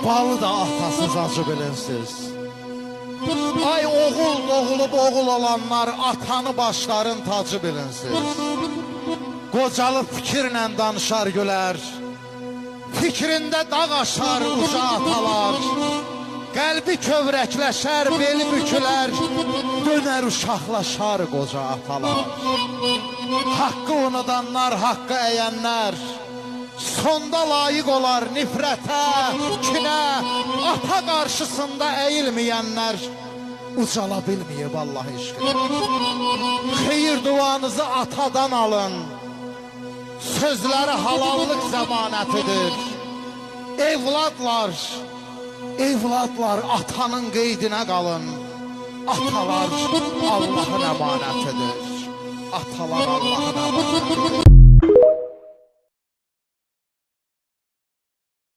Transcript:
balı da atasız acı bilinsiz. Ay oğul doğulub oğul olanlar, atanı başların tacı bilinsiz. Qocalıb fikirlə danışar gülər, fikrində dağ aşar uca atalar. Qəlbi kövrəkləşər, beli bükülər, dönər uşaqlaşar qoca atalar. Haqqı unudanlar, haqqı əyənlər, sonda layiq olar nifrətə, kinə, ata qarşısında əyilməyənlər ucala bilməyib Allah eşqinə. Xeyir duanızı atadan alın, sözləri halallıq zəmanətidir. Evladlar, evladlar atanın qeydinə qalın. Atalar Allahın əmanətidir. Atalar Allahın əmanətidir.